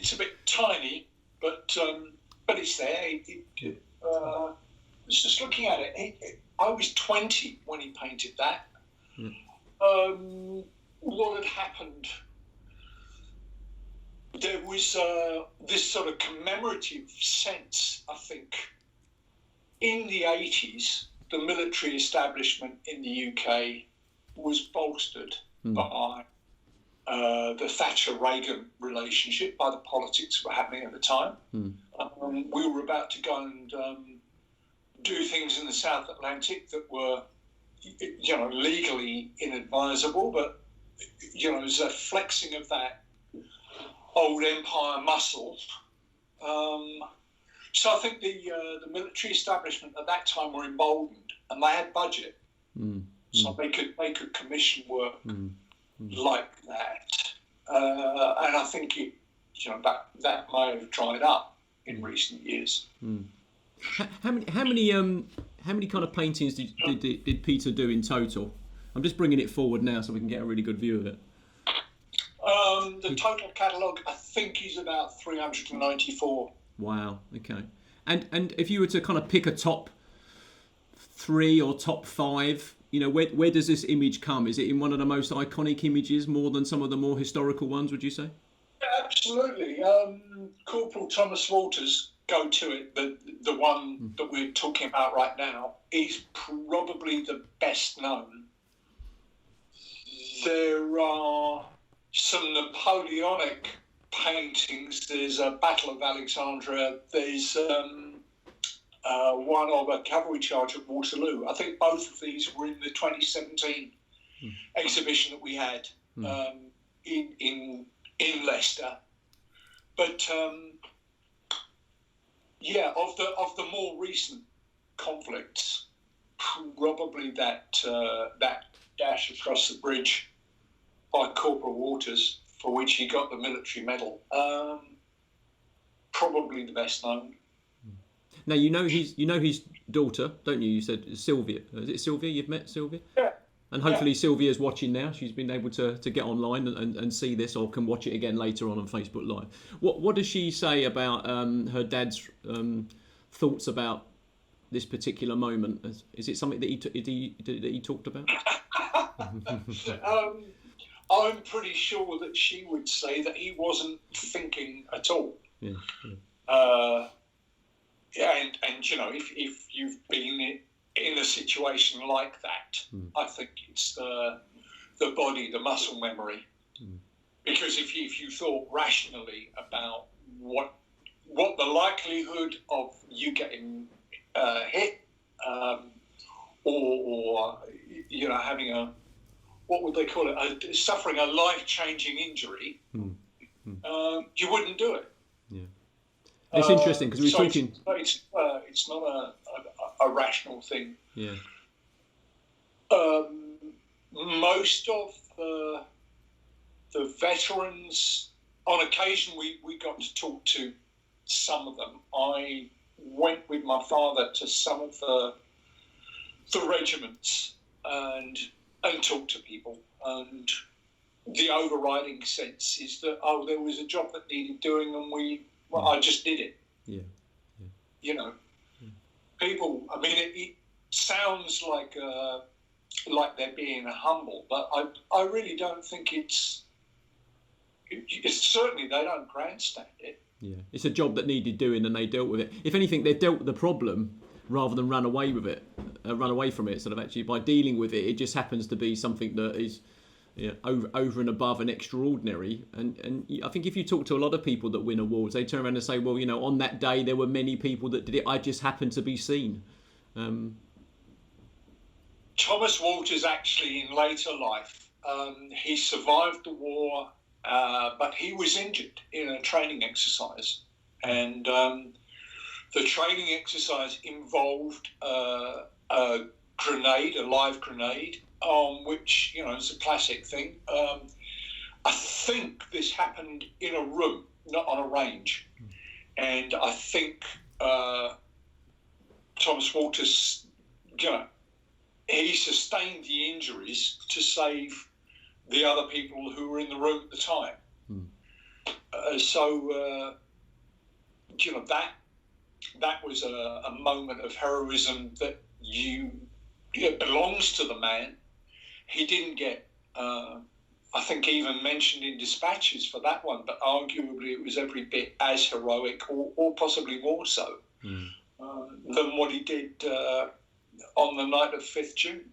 it's a bit tiny, but it's there. It's just looking at it. I was 20 when he painted that. What had happened? There was this sort of commemorative sense, I think. In the 80s, the military establishment in the UK was bolstered by the Thatcher-Reagan relationship, by the politics that were happening at the time. We were about to go and do things in the South Atlantic that were, legally inadvisable, but, it was a flexing of that old empire muscle. So I think the military establishment at that time were emboldened, and they had budget, so they could commission work like that. And I think that may have dried up in recent years. How many kind of paintings did Peter do in total? I'm just bringing it forward now so we can get a really good view of it. The total catalogue, I think, is about 394. Wow. Okay. And if you were to kind of pick a top 3 or top 5, where does this image come? Is it in one of the most iconic images more than some of the more historical ones, would you say? Yeah, absolutely. Corporal Thomas Walters, go to it, the one that we're talking about right now, is probably the best known. There are some Napoleonic paintings. There's a Battle of Alexandria. There's one of a cavalry charge at Waterloo. I think both of these were in the 2017 exhibition that we had in Leicester. But of the more recent conflicts, probably that dash across the bridge by Corporal Walters, for which he got the military medal, probably the best known. Now you know his daughter, don't you? You said Sylvia. Is it Sylvia? You've met Sylvia? Yeah. And hopefully Sylvia's watching now. She's been able to get online and see this, or can watch it again later on Facebook Live. What does she say about her dad's thoughts about this particular moment? Is it something that he talked about? I'm pretty sure that she would say that he wasn't thinking at all. Yeah. If you've been in a situation like that, I think it's the body, the muscle memory. Because if you thought rationally about what the likelihood of you getting hit, or having a, what would they call it, suffering a life-changing injury, you wouldn't do it. Yeah, it's interesting because we're talking. It's not a rational thing. Yeah. Most of the veterans, on occasion, we got to talk to some of them. I went with my father to some of the regiments and talked to people, and the overriding sense is that there was a job that needed doing, and I just did it. Yeah. People. I mean, it sounds like they're being humble, but I really don't think it's certainly they don't grandstand it. Yeah, it's a job that needed doing, and they dealt with it. If anything, they dealt with the problem rather than run away from it. Sort of actually by dealing with it, it just happens to be something that is over and above and extraordinary. And I think if you talk to a lot of people that win awards, they turn around and say, well, on that day there were many people that did it. I just happened to be seen. Thomas Walters, actually, in later life, he survived the war, but he was injured in a training exercise. And the training exercise involved a grenade, a live grenade, which, is a classic thing. I think this happened in a room, not on a range. And I think Thomas Walters, he sustained the injuries to save the other people who were in the room at the time. you know, that was a moment of heroism that belongs to the man. He didn't get, I think, even mentioned in dispatches for that one, but arguably it was every bit as heroic, or possibly more so, than what he did on the night of 5th June.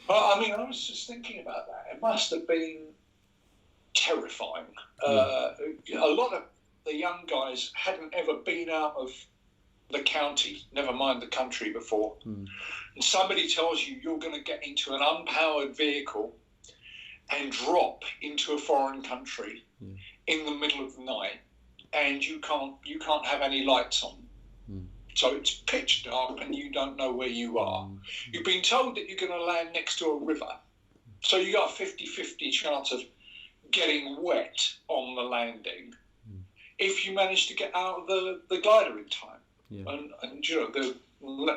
But I mean, I was just thinking about that. It must have been terrifying. A lot of the young guys hadn't ever been out of the county, never mind the country, before. And somebody tells you you're going to get into an unpowered vehicle and drop into a foreign country in the middle of the night, and you can't have any lights on. So it's pitch dark and you don't know where you are. You've been told that you're going to land next to a river, so you got a 50-50 chance of getting wet on the landing if you manage to get out of the glider in time. And you know,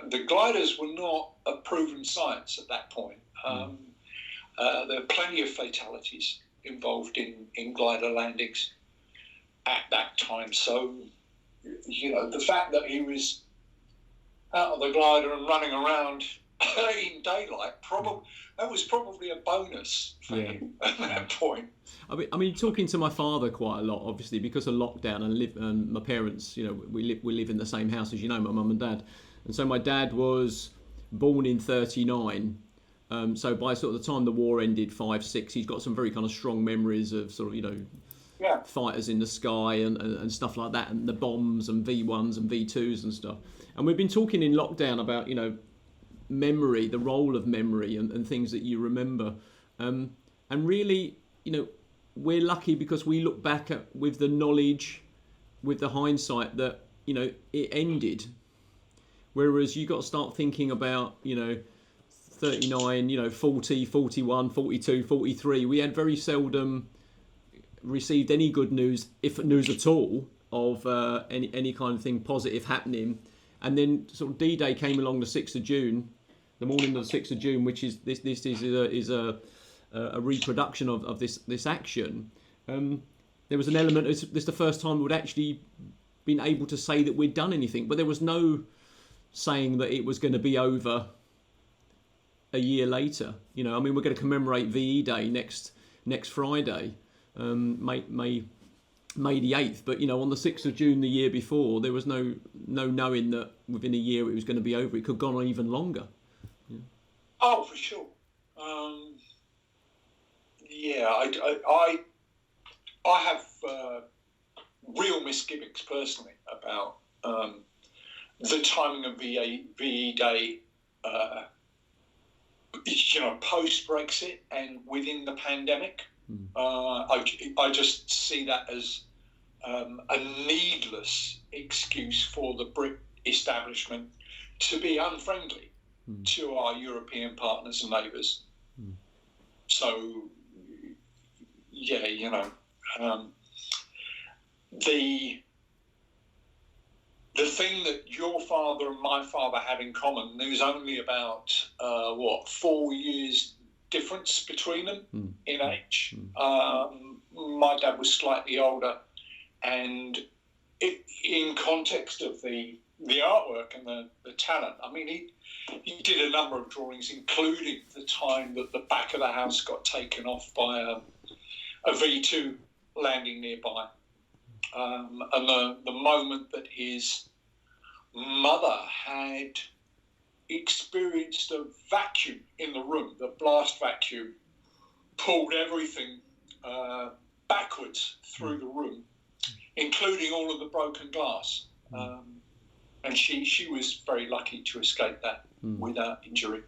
the gliders were not a proven science at that point. There are plenty of fatalities involved in glider landings at that time. So, you know, the fact that he was out of the glider and running around in daylight, that was probably a bonus for him at that point. I mean, talking to my father quite a lot, obviously, because of lockdown, and my parents, you know, we live in the same house, as you know, my mum and dad. And so my dad was born in 1939. So by sort of the time the war ended, 5-6, he's got some very kind of strong memories of sort of, you know, fighters in the sky and stuff like that, and the bombs and V1s and V2s and stuff. And we've been talking in lockdown about, you know, memory, the role of memory and things that you remember. And really, you know, we're lucky because we look back at with the knowledge, with the hindsight that, you know, it ended. Whereas you got to start thinking about, you know, 39, you know, 40, 41, 42, 43. We had very seldom received any good news, if news at all, of any kind of thing positive happening. And then sort of D-Day came along the 6th of June, the morning of the 6th of June, which is this is a reproduction of this action. There was an element. This is the first time we'd actually been able to say that we'd done anything, but there was no saying that it was going to be over a year later. You know, I mean, we're going to commemorate VE Day next Friday, May the 8th, but you know, on the 6th of June the year before, there was no knowing that within a year it was going to be over. It could have gone on even longer. Yeah. Oh, for sure. I have real misgivings personally about the timing of VE Day. You know, post Brexit and within the pandemic. I just see that as a needless excuse for the Brit establishment to be unfriendly to our European partners and neighbours. So, yeah, you know, the thing that your father and my father had in common, there was only about 4 years difference between them in age. My dad was slightly older, and in context of the artwork and the talent, I mean, he did a number of drawings, including the time that the back of the house got taken off by a V2 landing nearby, and the moment that his mother had experienced a vacuum in the room, the blast vacuum pulled everything backwards through the room, including all of the broken glass. And she was very lucky to escape that without injury.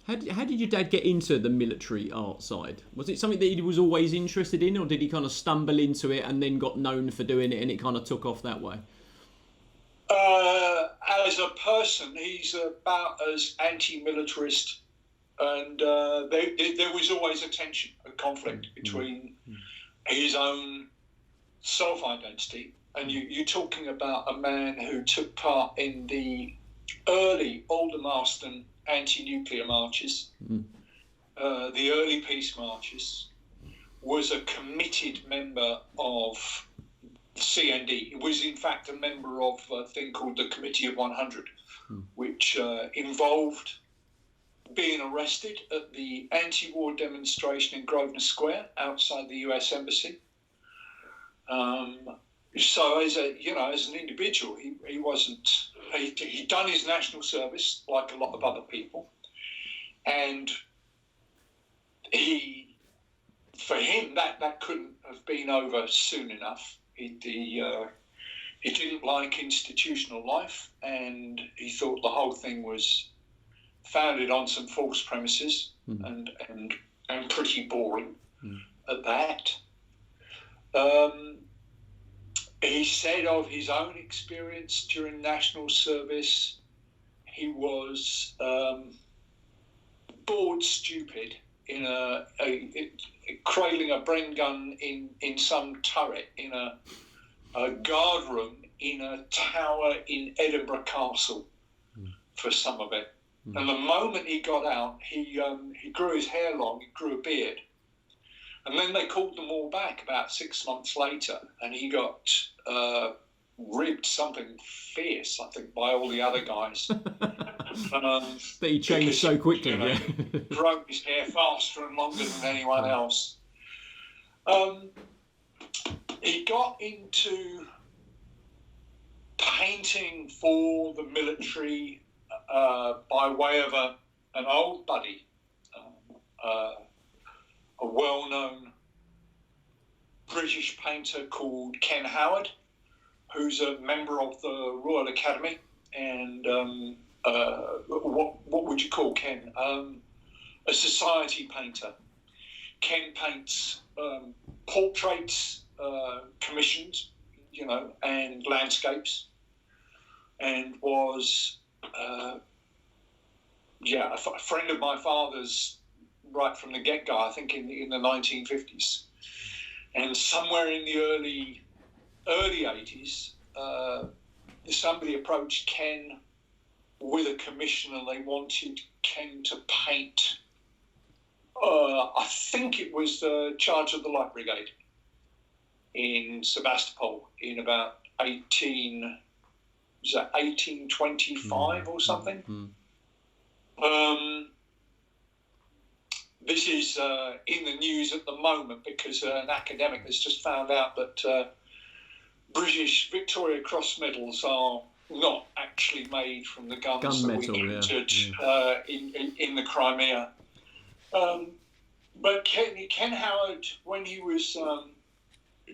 How did your dad get into the military art side? Was it something that he was always interested in, or did he kind of stumble into it and then got known for doing it and it kind of took off that way? As a person, he's about as anti-militarist, and there was always a tension, a conflict between his own self-identity, and you're talking about a man who took part in the early Aldermaston anti-nuclear marches, the early peace marches, was a committed member of the CND. He was, in fact, a member of a thing called the Committee of 100, which involved being arrested at the anti-war demonstration in Grosvenor Square outside the US Embassy. So as an individual, he wasn't. He'd done his national service like a lot of other people, and for him that couldn't have been over soon enough. He didn't like institutional life, and he thought the whole thing was founded on some false premises and pretty boring at that. He said of his own experience during national service, he was bored stupid in cradling a Bren gun in some turret in a guard room in a tower in Edinburgh Castle for some of it. And the moment he got out, he grew his hair long, he grew a beard. And then they called them all back about 6 months later, and he got ribbed something fierce, I think, by all the other guys. But he changed so quickly, grown his hair faster and longer than anyone else. He got into painting for the military by way of an old buddy, a well-known British painter called Ken Howard, who's a member of the Royal Academy, and what would you call Ken? A society painter. Ken paints portraits, commissions, and landscapes, and was a friend of my father's right from the get-go, I think in the 1950s. And somewhere in the early 80s, somebody approached Ken with a commission, and they wanted Ken to paint, I think it was the Charge of the Light Brigade in Sebastopol in about 1825 or something. This is in the news at the moment because an academic has just found out that British Victoria Cross medals are not actually made from the guns that we entered in the Crimea. But Ken Howard, when he was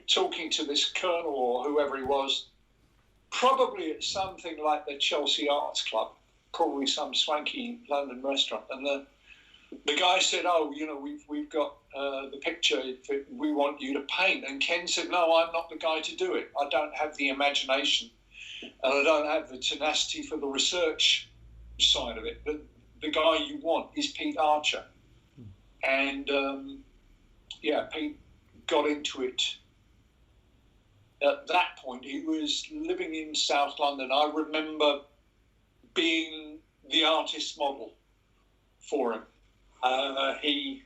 talking to this colonel or whoever he was, probably at something like the Chelsea Arts Club, probably some swanky London restaurant, and the guy said, we've got the picture that we want you to paint. And Ken said, no, I'm not the guy to do it. I don't have the imagination, and I don't have the tenacity for the research side of it. But the guy you want is Pete Archer. And, Pete got into it. At that point, he was living in South London. I remember being the artist model for him. He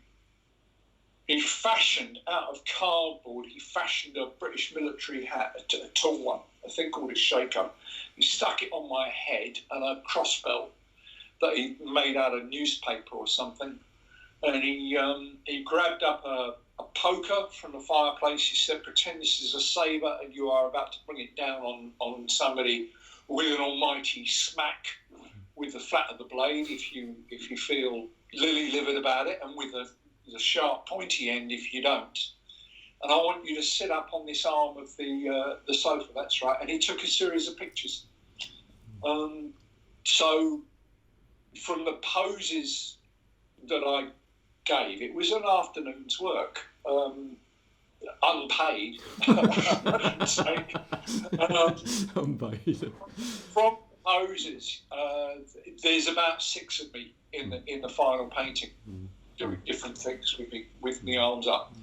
fashioned out of cardboard, he fashioned a British military hat, a tall one, a thing called a shaker. He stuck it on my head and a crossbelt that he made out of newspaper or something. And he grabbed up a poker from the fireplace. He said, pretend this is a sabre and you are about to bring it down on somebody with an almighty smack with the flat of the blade if you feel lily-livered about it, and with the sharp pointy end if you don't. And I want you to sit up on this arm of the sofa, that's right. And he took a series of pictures. So from the poses that I gave, it was an afternoon's work, unpaid. Unpaid. From poses, there's about 6 of me in the final painting, doing different things with my arms up,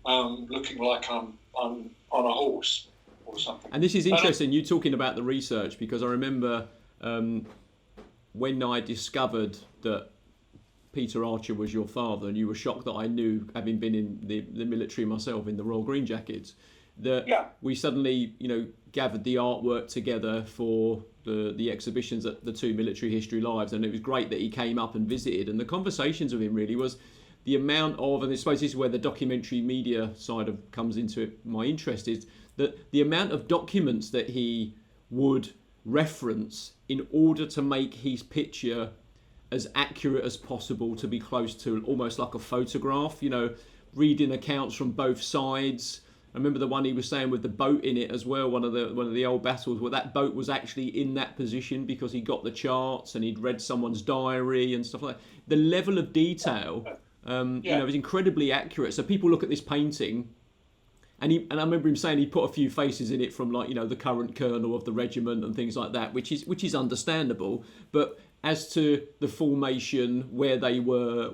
looking like I'm on a horse or something. And this is interesting, you talking about the research, because I remember when I discovered that Peter Archer was your father, and you were shocked that I knew, having been in the military myself, in the Royal Green Jackets, that we suddenly, gathered the artwork together for the exhibitions at the 2 Military History Lives, and it was great that he came up and visited. And the conversations with him really was the amount of, and I suppose this is where the documentary media side of comes into it, my interest is that the amount of documents that he would reference in order to make his picture as accurate as possible, to be close to almost like a photograph, reading accounts from both sides. I remember the one he was saying with the boat in it as well, one of the old battles, where that boat was actually in that position because he got the charts and he'd read someone's diary and stuff like that. The level of detail is incredibly accurate. So people look at this painting, and I remember him saying he put a few faces in it from, like, the current colonel of the regiment and things like that, which is understandable. But as to the formation, where they were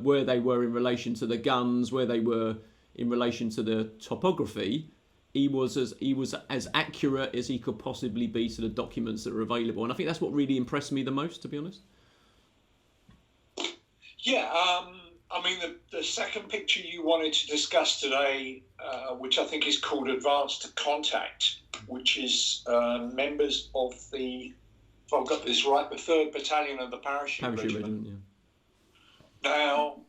in relation to the guns, where they were in relation to the topography, he was as accurate as he could possibly be to the documents that are available. And I think that's what really impressed me the most, to be honest. Yeah, the second picture you wanted to discuss today, which I think is called Advanced Contact, which is members of the, if I've got this right, the 3rd Battalion of the Parachute Regiment. Yeah. Now,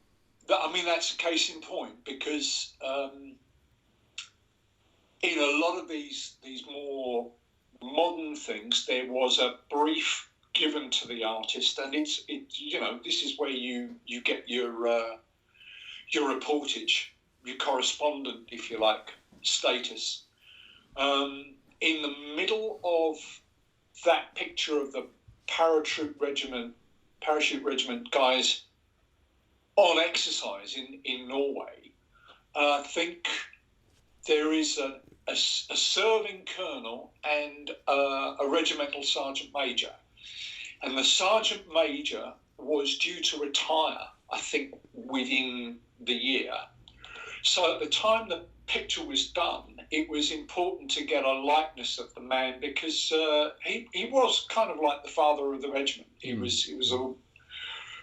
that's a case in point, because in a lot of these more modern things, there was a brief given to the artist, and this is where you get your reportage, your correspondent, if you like, status. In the middle of that picture of the parachute regiment guys on exercise in Norway, I think there is a serving colonel and a regimental sergeant major. And the sergeant major was due to retire, I think, within the year. So at the time the picture was done, it was important to get a likeness of the man, because he was kind of like the father of the regiment. He was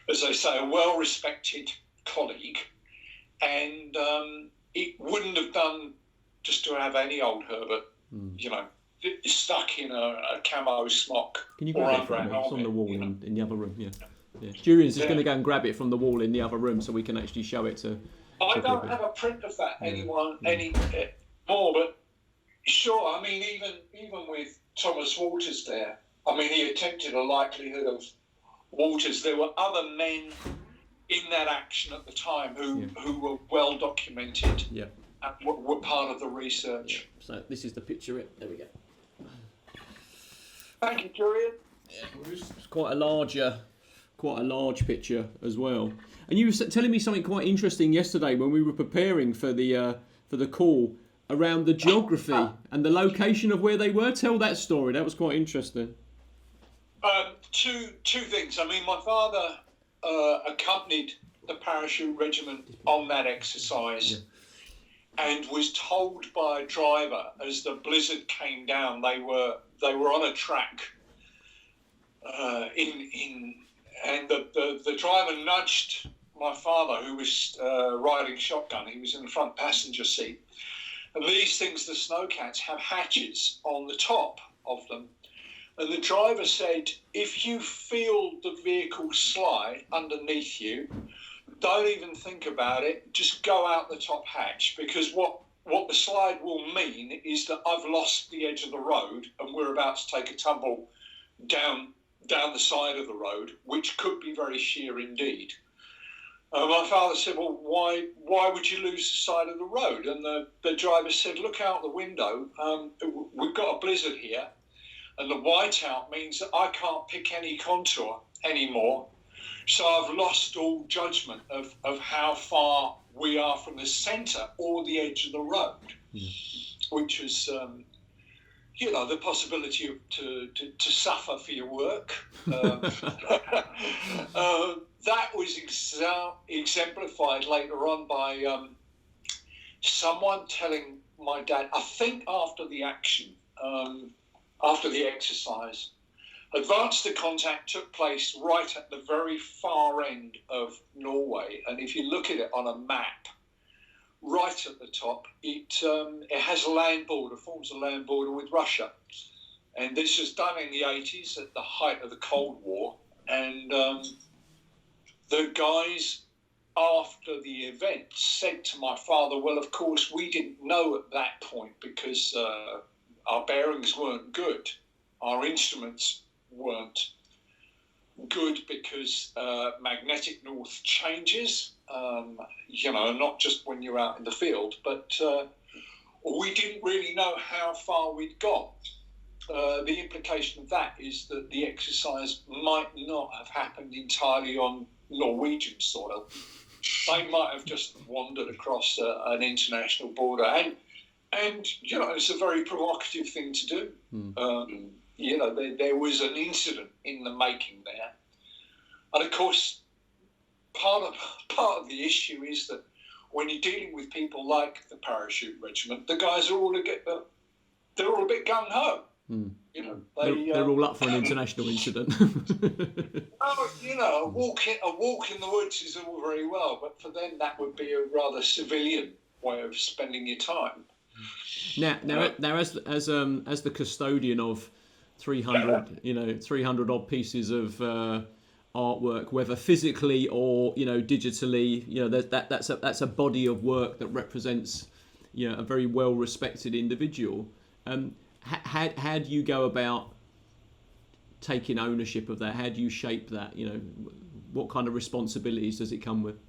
as they say, a well-respected colleague, and it wouldn't have done just to have any old Herbert, stuck in a camo smock. Can you grab it from me? It's on the wall in the other room. Yeah. Julian's just going to go and grab it from the wall in the other room so we can actually show it to. I don't have a print of that anymore, but sure. Even with Thomas Walters there, he attempted a likelihood of Walters. There were other men in that action at the time who were well documented and were part of the research. Yeah. So this is the picture. There we go. Thank you, Julian. Yeah, it's quite a large picture as well. And you were telling me something quite interesting yesterday when we were preparing for the call around the geography and the location of where they were. Tell that story. That was quite interesting. Two things. My father accompanied the parachute regiment on that exercise, and was told by a driver as the blizzard came down, they were on a track and the driver nudged my father, who was riding shotgun. He was in the front passenger seat. And these things, the snowcats, have hatches on the top of them. And the driver said, if you feel the vehicle slide underneath you, don't even think about it. Just go out the top hatch, because what the slide will mean is that I've lost the edge of the road and we're about to take a tumble down the side of the road, which could be very sheer indeed. My father said, well, why would you lose the side of the road? And the driver said, look out the window. We've got a blizzard here. And the whiteout means that I can't pick any contour anymore. So I've lost all judgment of how far we are from the centre or the edge of the road, which is, the possibility to suffer for your work. That was exemplified later on by someone telling my dad, I think after the action, after the exercise, Advance to contact took place right at the very far end of Norway, and if you look at it on a map, right at the top, it has a land border, forms a land border with Russia. And this was done in the 80s at the height of the Cold War. And the guys, after the event, said to my father, well, of course, we didn't know at that point because our bearings weren't good. Our instruments weren't good because magnetic north changes, not just when you're out in the field, but we didn't really know how far we'd got. The implication of that is that the exercise might not have happened entirely on Norwegian soil. They might have just wandered across an international border, and it's a very provocative thing to do. There was an incident in the making there, and of course, part of the issue is that when you're dealing with people like the parachute regiment, the guys are all they're all a bit gung ho. They're all up for an international incident. A walk in the woods is all very well, but for them that would be a rather civilian way of spending your time. Now, as the custodian of 300 odd pieces of artwork, whether physically or digitally, that's a body of work that represents a very well respected individual. How do you go about taking ownership of that? How do you shape that? What kind of responsibilities does it come with?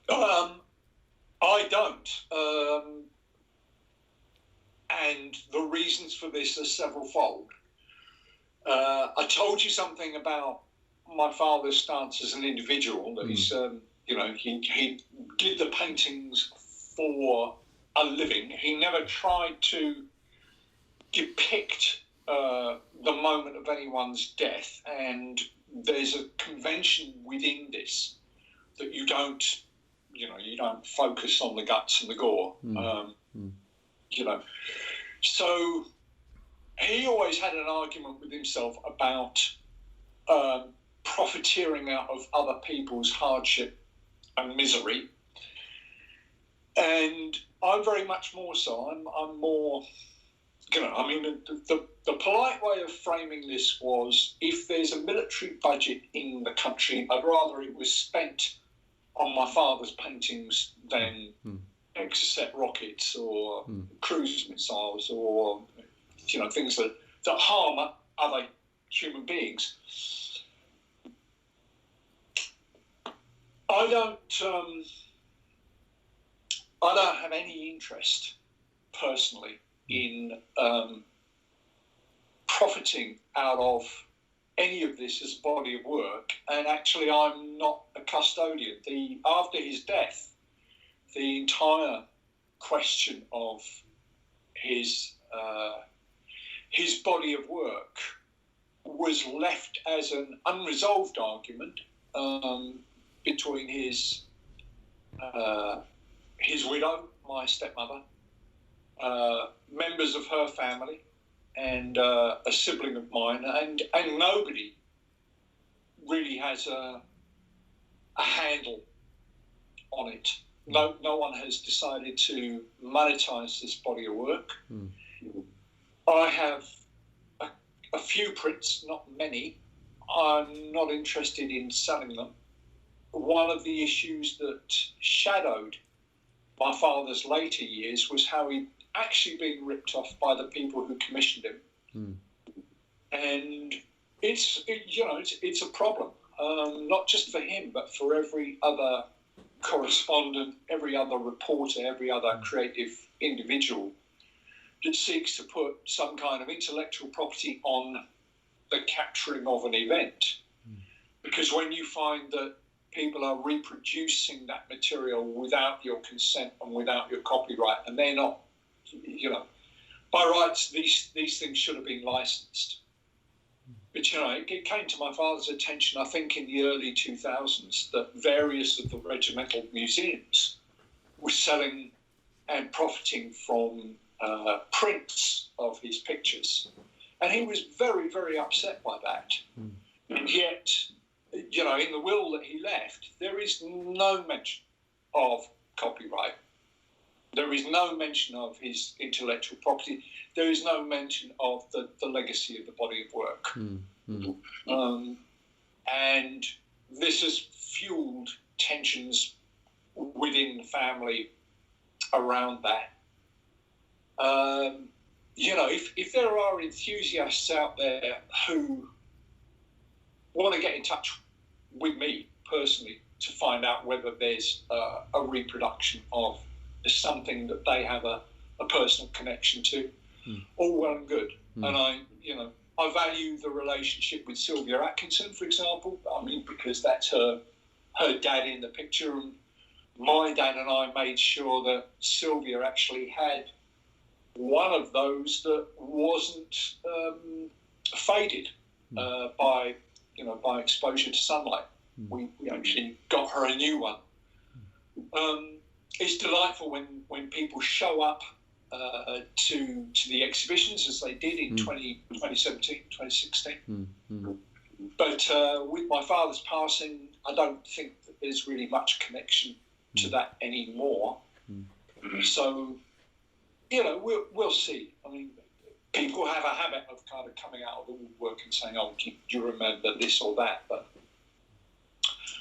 I don't. And the reasons for this are several-fold. I told you something about my father's stance as an individual, that he's, he did the paintings for a living. He never tried to depict the moment of anyone's death, and there's a convention within this that you don't focus on the guts and the gore. So he always had an argument with himself about profiteering out of other people's hardship and misery. And I'm very much more so. I'm more, the polite way of framing this was, if there's a military budget in the country, I'd rather it was spent on my father's paintings than Exocet rockets or cruise missiles or things that harm other human beings. I don't have any interest personally in profiting out of any of this as a body of work, and actually I'm not a custodian. After his death, the entire question of his body of work was left as an unresolved argument between his widow, my stepmother, members of her family, and a sibling of mine, and nobody really has a handle on it. No one has decided to monetize this body of work. I have a few prints, not many. I'm not interested in selling them. One of the issues that shadowed my father's later years was how he'd actually been ripped off by the people who commissioned him. And it's a problem, not just for him, but for every other correspondent, every other reporter, every other creative individual that seeks to put some kind of intellectual property on the capturing of an event. Because when you find that people are reproducing that material without your consent and without your copyright, and they're not, by rights, these things should have been licensed. But, it came to my father's attention, I think, in the early 2000s, that various of the regimental museums were selling and profiting from prints of his pictures. And he was very, very upset by that. And yet, you know, in the will that he left, there is no mention of copyright. There is no mention of his intellectual property. There is no mention of the legacy of the body of work. And this has fueled tensions within the family around that. You know, if there are enthusiasts out there who want to get in touch with me personally to find out whether there's a reproduction of something that they have a personal connection to, all well and good. And I value the relationship with Sylvia Atkinson, for example. I mean, because that's her dad in the picture, and my dad and I made sure that Sylvia actually had one of those that wasn't faded by exposure to sunlight. We actually got her a new one. It's delightful when people show up to the exhibitions, as they did in 2017, 2016. But with my father's passing, I don't think that there's really much connection to that anymore. So, you know, we'll see. I mean, people have a habit of kind of coming out of the woodwork and saying, "Oh, do you remember this or that?" But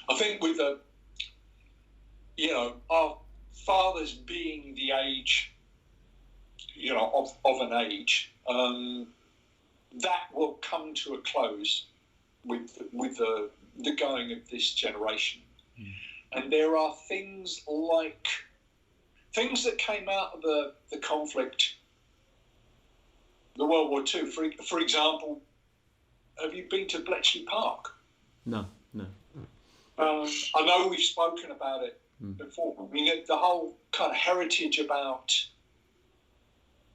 I think with our fathers being the age, you know, of an age, that will come to a close with the going of this generation. And there are things that came out of the conflict, the World War II. For example, have you been to Bletchley Park? No. I know we've spoken about it before. I mean, the whole kind of heritage about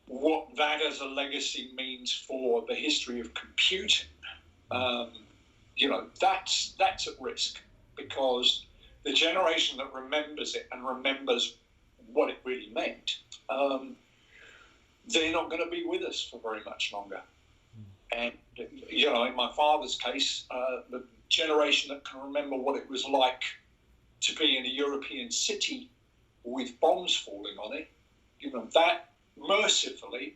what that as a legacy means for the history of computing, you know, that's at risk, because the generation that remembers it and remembers what it really meant, they're not going to be with us for very much longer. And, you know, in my father's case, the generation that can remember what it was like to be in a European city with bombs falling on it, you know, that mercifully,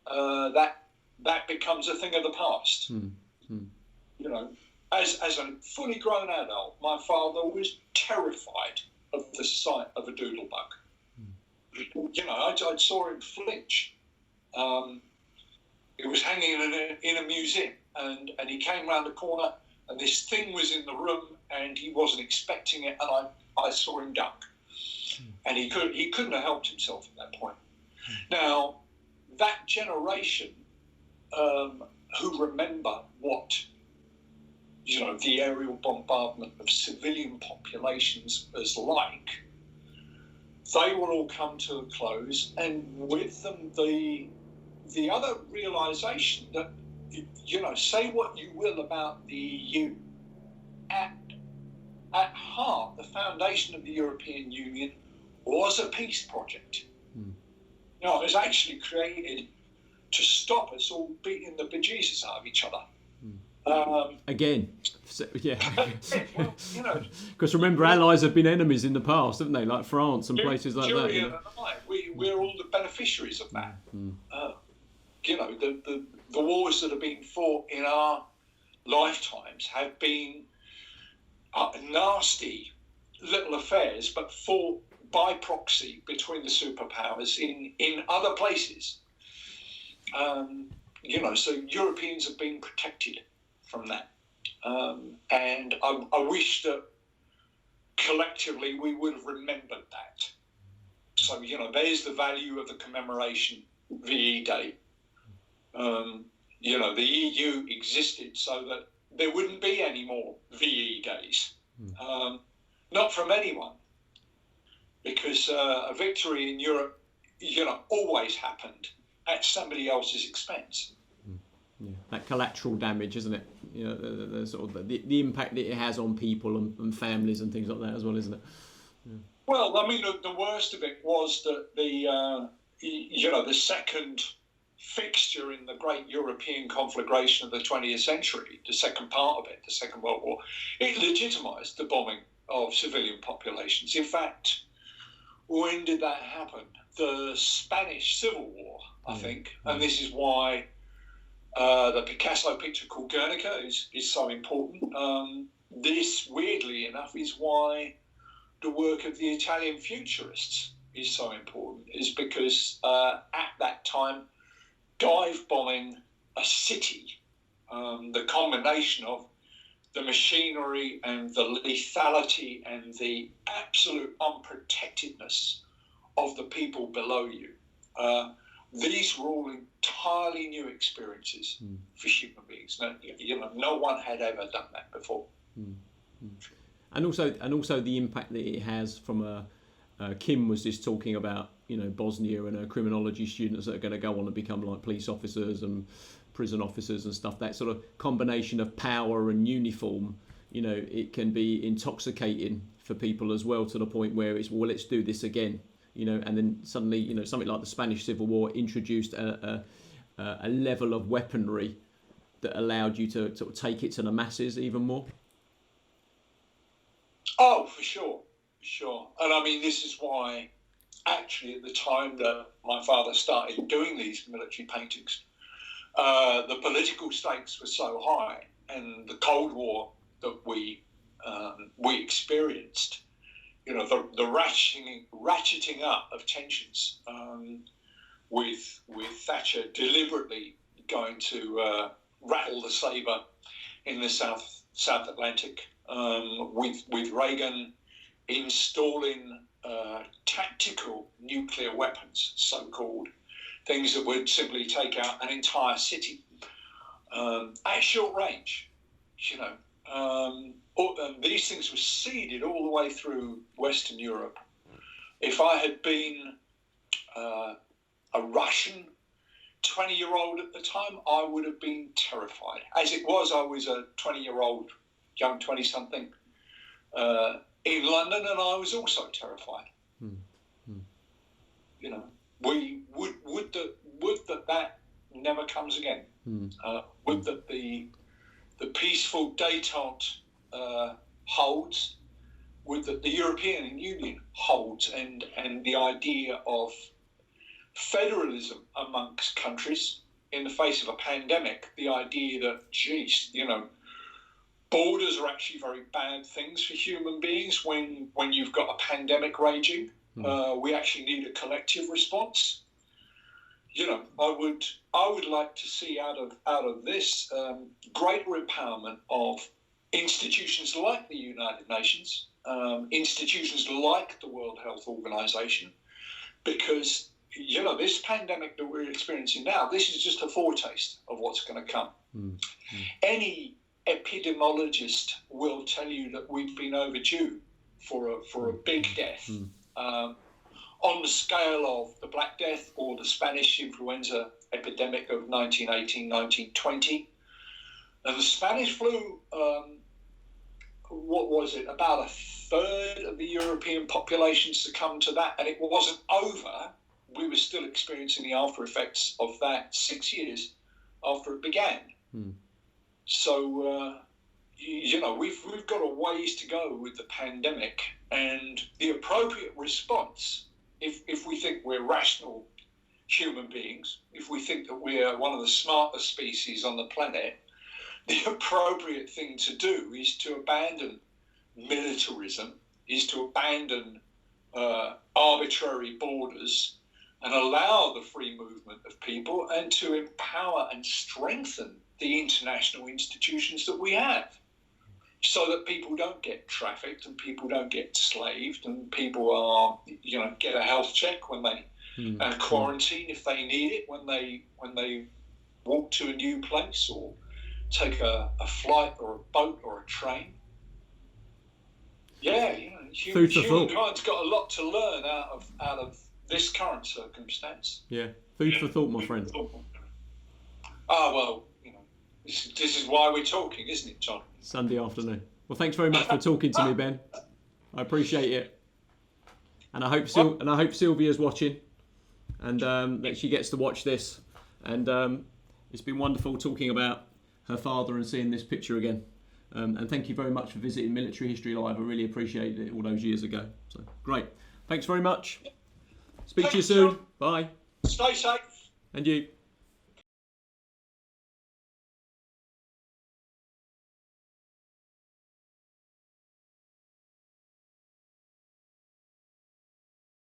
that becomes a thing of the past. You know, as a fully grown adult, my father was terrified of the sight of a doodlebug. You know, I saw him flinch. It was hanging in a museum, and he came round the corner, and this thing was in the room, and he wasn't expecting it, and I saw him duck. And he couldn't have helped himself at that point. Now, that generation who remember what, you know, the aerial bombardment of civilian populations is like, they will all come to a close, and with them the other realization that, you know, say what you will about the EU, at heart, the foundation of the European Union was a peace project. You know, it was actually created to stop us all beating the bejesus out of each other. Again, so, yeah. Well, you know, because remember, allies have been enemies in the past, haven't they? Like France and places like that. You know? We're all the beneficiaries of that. You know, the wars that have been fought in our lifetimes have been nasty little affairs, but fought by proxy between the superpowers in other places. You know, so Europeans have been protected from that. And I wish that collectively we would have remembered that. So, you know, there's the value of the commemoration VE Day. You know, the EU existed so that there wouldn't be any more VE Days. Not from anyone. Because a victory in Europe, you know, always happened at somebody else's expense. Yeah, that collateral damage, isn't it? You know, the sort of the impact that it has on people and families and things like that as well, isn't it? Yeah. Well, I mean, the worst of it was that the second fixture in the great European conflagration of the 20th century, the second part of it, the Second World War. It legitimised the bombing of civilian populations. In fact, when did that happen? The Spanish Civil War, I think, and this is why the Picasso picture called Guernica is so important. This, weirdly enough, is why the work of the Italian futurists is so important, is because at that time, dive bombing a city, the combination of the machinery and the lethality and the absolute unprotectedness of the people below you. These were all entirely new experiences for human beings. No one had ever done that before. And also the impact that it has from Kim was just talking about, Bosnia and her criminology students that are going to go on and become like police officers and prison officers and stuff. That sort of combination of power and uniform, it can be intoxicating for people as well, to the point where it's, well, let's do this again, and then suddenly, something like the Spanish Civil War introduced a level of weaponry that allowed you to sort of take it to the masses even more. Oh, for sure. And I mean, this is why, actually, at the time that my father started doing these military paintings, the political stakes were so high, and the Cold War that we experienced, the ratcheting up of tensions, with Thatcher deliberately going to rattle the saber in the South Atlantic, with Reagan installing tactical nuclear weapons, so-called, things that would simply take out an entire city at short range. These things were seeded all the way through Western Europe. If I had been a Russian 20-year-old at the time, I would have been terrified. As it was, I was a 20-year-old, young 20-something in London, and I was also terrified. We would that never comes again. Would that the peaceful détente holds. Would that the European Union holds, and the idea of federalism amongst countries in the face of a pandemic. The idea that, borders are actually very bad things for human beings when you've got a pandemic raging. We actually need a collective response. I would like to see out of this greater empowerment of institutions like the United Nations, institutions like the World Health Organization, because this pandemic that we're experiencing now, this is just a foretaste of what's going to come. Any epidemiologist will tell you that we've been overdue for a big death, on the scale of the Black Death or the Spanish influenza epidemic of 1918, 1920. And the Spanish flu, what was it, about a third of the European population succumbed to that, and it wasn't over. We were still experiencing the after effects of that 6 years after it began. So, we've got a ways to go with the pandemic, and the appropriate response, if we think we're rational human beings, if we think that we're one of the smartest species on the planet, the appropriate thing to do is to abandon militarism, is to abandon arbitrary borders and allow the free movement of people, and to empower and strengthen the international institutions that we have, so that people don't get trafficked and people don't get slaved, and people are, get a health check when they and quarantine if they need it, when they walk to a new place or take a flight or a boat or a train. Humankind's got a lot to learn out of this current circumstance. Yeah, food for thought, my friend. This is why we're talking, isn't it, John? Sunday afternoon. Well, thanks very much for talking to me, Ben. I appreciate it, and I hope Sylvia's watching, and that she gets to watch this And it's been wonderful talking about her father and seeing this picture again. And thank you very much for visiting Military History Live. I really appreciated it all those years ago. So great. Thanks very much. Speak to you soon. Bye. Stay safe. And you.